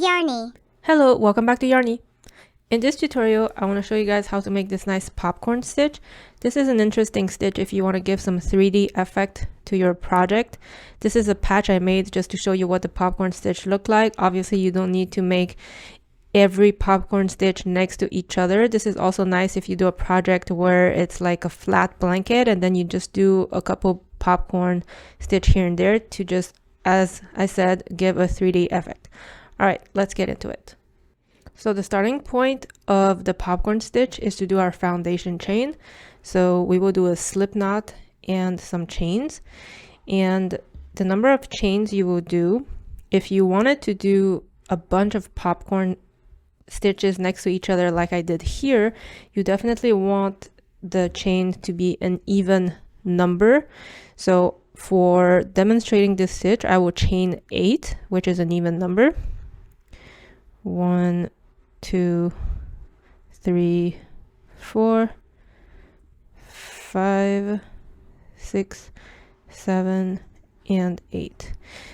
Yarny. Hello, welcome back to Yarny. In this tutorial, I want to show you guys how to make this nice popcorn stitch. This is an interesting stitch if you want to give some 3D effect to your project. This is a patch I made just to show you what the popcorn stitch looked like. Obviously, you don't need to make every popcorn stitch next to each other. This is also nice if you do a project where it's like a flat blanket and then you just do a couple popcorn stitch here and there to just, as I said, give a 3D effect. All right, let's get into it. So the starting point of the popcorn stitch is to do our foundation chain. So we will do a slip knot and some chains. And the number of chains you will do, if you wanted to do a bunch of popcorn stitches next to each other like I did here, you definitely want the chain to be an even number. So for demonstrating this stitch, I will chain 8, which is an even number. 1, 2, 3, 4, 5, 6, 7, and 8.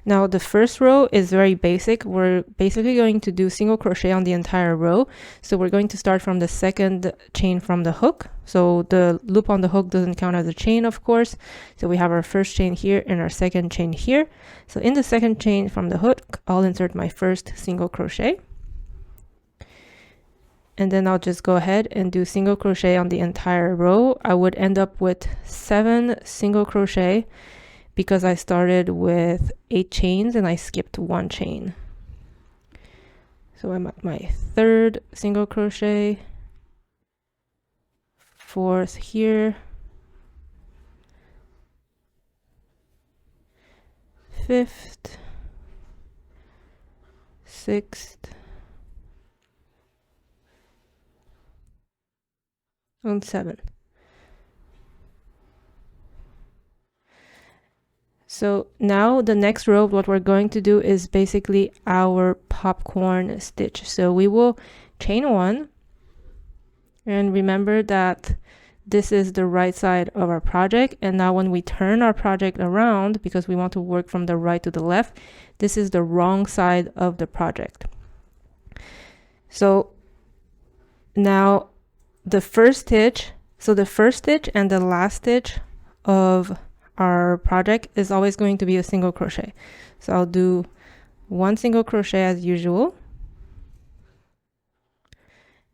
Now the first row is very basic. We're basically going to do single crochet on the entire row. So we're going to start from the second chain from the hook. So the loop on the hook doesn't count as a chain, of course. So we have our first chain here and our second chain here. So in the second chain from the hook, I'll insert my first single crochet. And then I'll just go ahead and do single crochet on the entire row. I would end up with 7 single crochet because I started with 8 chains and I skipped 1 chain. So I'm at my 3rd single crochet, 4th here, 5th, 6th, and 7. So now the next row, what we're going to do is basically our popcorn stitch. So we will chain 1, and remember that this is the right side of our project. And now when we turn our project around, because we want to work from the right to the left, this is the wrong side of the project. So now the first stitch, so the first stitch and the last stitch of our project is always going to be a single crochet. So I'll do 1 single crochet as usual.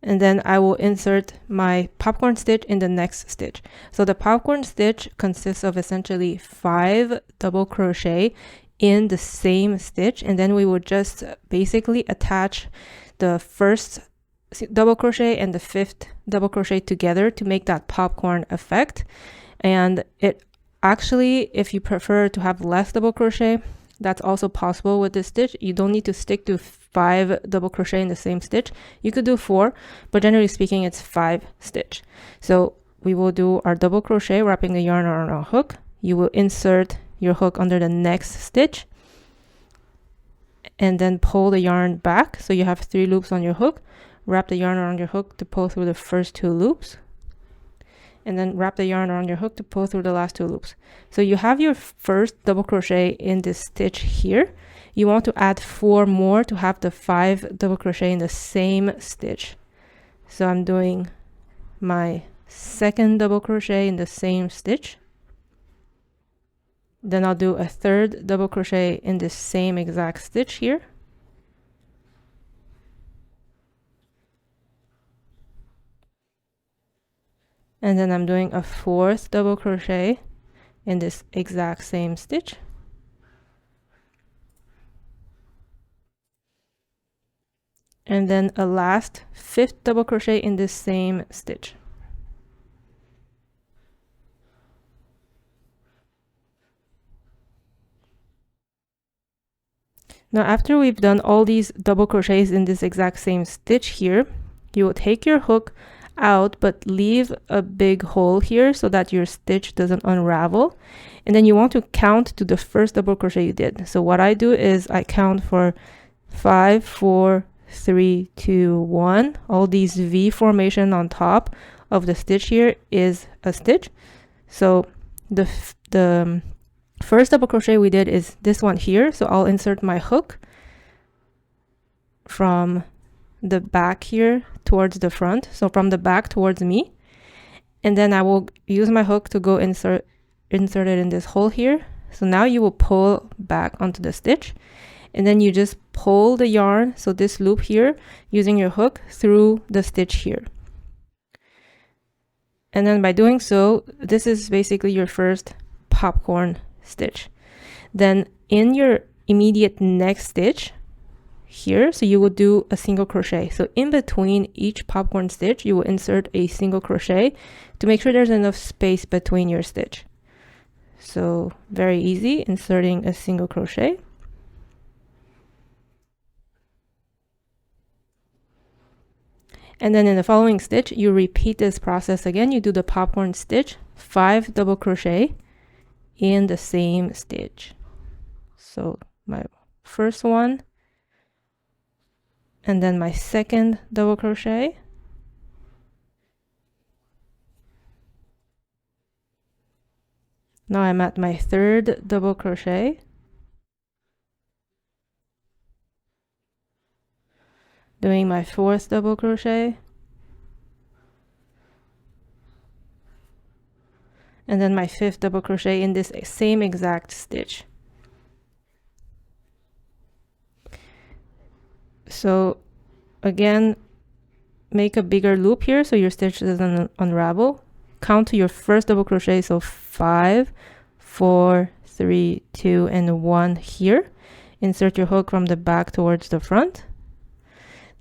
And then I will insert my popcorn stitch in the next stitch. So the popcorn stitch consists of essentially 5 double crochet in the same stitch. And then we will just basically attach the first double crochet and the 5th double crochet together to make that popcorn effect. And it actually, if you prefer to have less double crochet, that's also possible with this stitch. You don't need to stick to 5 double crochet in the same stitch. You could do 4, but generally speaking, it's 5 stitch. So we will do our double crochet, wrapping the yarn around our hook. You will insert your hook under the next stitch and then pull the yarn back. So you have 3 loops on your hook. Wrap the yarn around your hook to pull through the first 2 loops, and then wrap the yarn around your hook to pull through the last 2 loops. So you have your first double crochet in this stitch here. You want to add 4 more to have the 5 double crochet in the same stitch. So I'm doing my 2nd double crochet in the same stitch. Then I'll do a 3rd double crochet in the same exact stitch here. And then I'm doing a 4th double crochet in this exact same stitch. And then a last 5th double crochet in this same stitch. Now after we've done all these double crochets in this exact same stitch here, you will take your hook out but leave a big hole here so that your stitch doesn't unravel, and then you want to count to the first double crochet you did. So what I do is I count for 5, 4, 3, 2, 1. All these V formation on top of the stitch here is a stitch. So the first double crochet we did is this one here. So I'll insert my hook from the back here towards the front, so from the back towards me, and then I will use my hook to go insert it in this hole here. So now you will pull back onto the stitch, and then you just pull the yarn, so this loop here, using your hook through the stitch here. And then by doing so, this is basically your first popcorn stitch. Then in your immediate next stitch here, so you will do a single crochet. So in between each popcorn stitch, you will insert a single crochet to make sure there's enough space between your stitch. So very easy, inserting a single crochet. And then in the following stitch, you repeat this process again. You do the popcorn stitch, 5 double crochet in the same stitch. So my first one, and then my second double crochet. Now I'm at my third double crochet. Doing my fourth double crochet. And then my fifth double crochet in this same exact stitch. So again, make a bigger loop here so your stitch doesn't unravel. Count to your first double crochet, so 5, 4, 3, 2, and 1 here. Insert your hook from the back towards the front.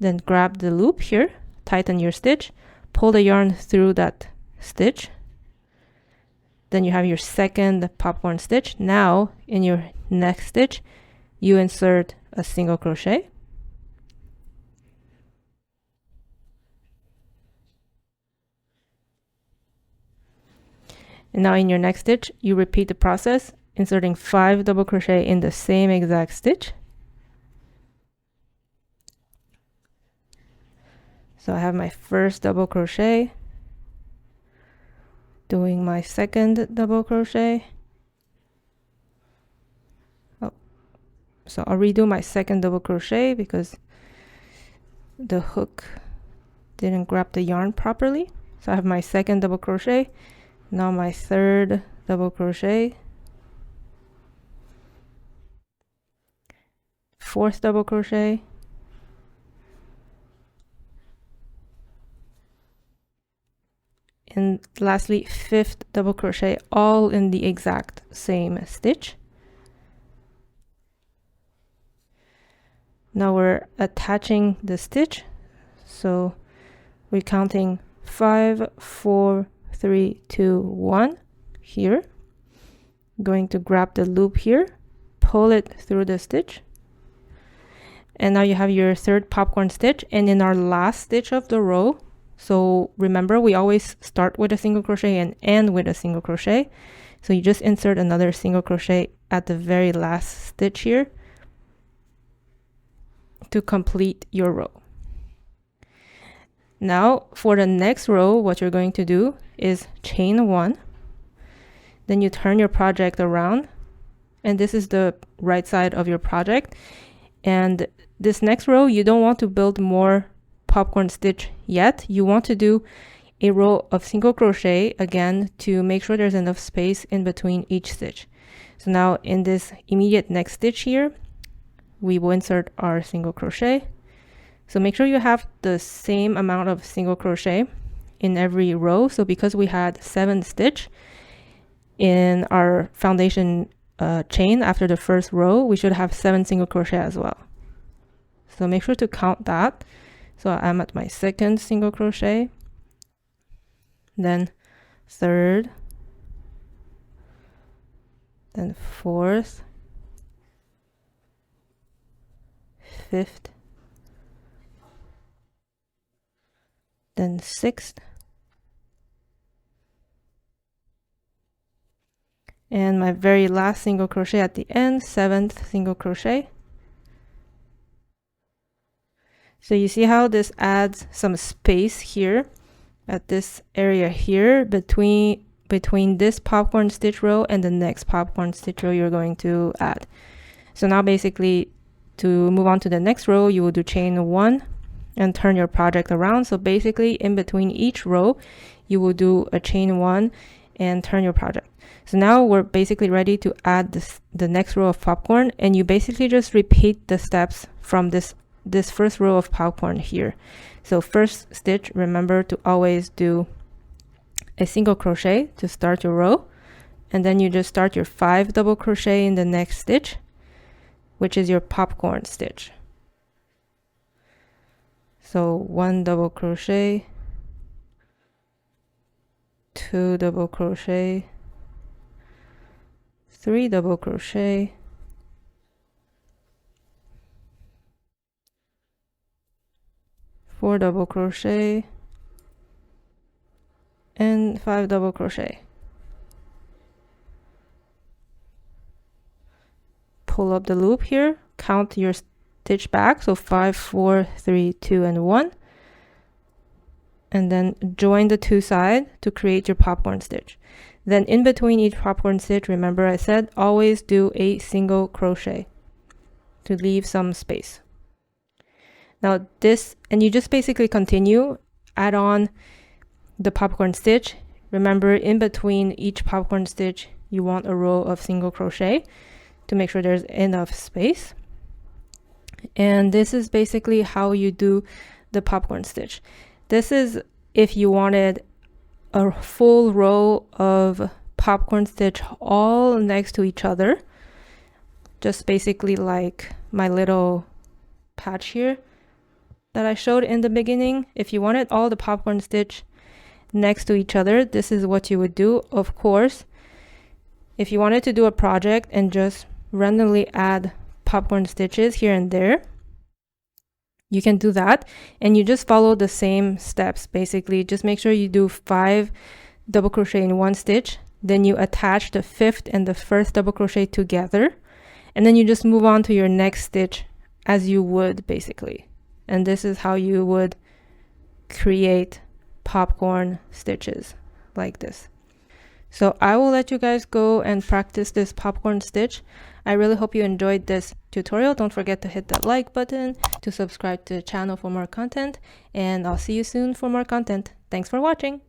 Then grab the loop here, tighten your stitch, pull the yarn through that stitch. Then you have your second popcorn stitch. Now in your next stitch, you insert a single crochet. And now in your next stitch, you repeat the process, inserting 5 double crochet in the same exact stitch. So I have my first double crochet, doing my second double crochet. Oh, so I'll redo my second double crochet because the hook didn't grab the yarn properly. So I have my second double crochet, now my third double crochet, fourth double crochet, and lastly fifth double crochet, all in the exact same stitch. Now we're attaching the stitch, so we're counting 5, 4, 3, 2, 1 here. Going to grab the loop here, pull it through the stitch, and now you have your third popcorn stitch. And in our last stitch of the row, so remember, we always start with a single crochet and end with a single crochet. So you just insert another single crochet at the very last stitch here to complete your row. Now for the next row, what you're going to do is chain 1. Then you turn your project around, and this is the right side of your project. And this next row, you don't want to build more popcorn stitch yet. You want to do a row of single crochet again to make sure there's enough space in between each stitch. So now in this immediate next stitch here, we will insert our single crochet. So make sure you have the same amount of single crochet in every row. So because we had 7 stitch in our foundation chain after the first row, we should have 7 single crochet as well. So make sure to count that. So I'm at my second single crochet, then third, then fourth, fifth, then sixth, and my very last single crochet at the end, 7th single crochet. So you see how this adds some space here at this area here between this popcorn stitch row and the next popcorn stitch row you're going to add. So now basically to move on to the next row, you will do chain 1 and turn your project around. So basically in between each row, you will do a chain 1 and turn your project. So now we're basically ready to add the next row of popcorn, and you basically just repeat the steps from this first row of popcorn here. So first stitch, remember to always do a single crochet to start your row, and then you just start your 5 double crochet in the next stitch, which is your popcorn stitch. So 1 double crochet, 2 double crochet, 3 double crochet, 4 double crochet, and 5 double crochet. Pull up the loop here, count your stitch back, so 5, 4, 3, 2, and 1, and then join the 2 sides to create your popcorn stitch. Then in between each popcorn stitch, remember I said always do a single crochet to leave some space. Now this, and you just basically continue, add on the popcorn stitch. Remember in between each popcorn stitch, you want a row of single crochet to make sure there's enough space. And this is basically how you do the popcorn stitch. This is if you wanted a full row of popcorn stitch all next to each other, just basically like my little patch here that I showed in the beginning. If you wanted all the popcorn stitch next to each other, this is what you would do. Of course, if you wanted to do a project and just randomly add popcorn stitches here and there, you can do that, and you just follow the same steps. Basically just make sure you do 5 double crochet in 1 stitch, then you attach the 5th and the 1st double crochet together, and then you just move on to your next stitch as you would basically. And this is how you would create popcorn stitches like this. So I will let you guys go and practice this popcorn stitch. I really hope you enjoyed this tutorial. Don't forget to hit that like button, to subscribe to the channel for more content, and I'll see you soon for more content. Thanks for watching.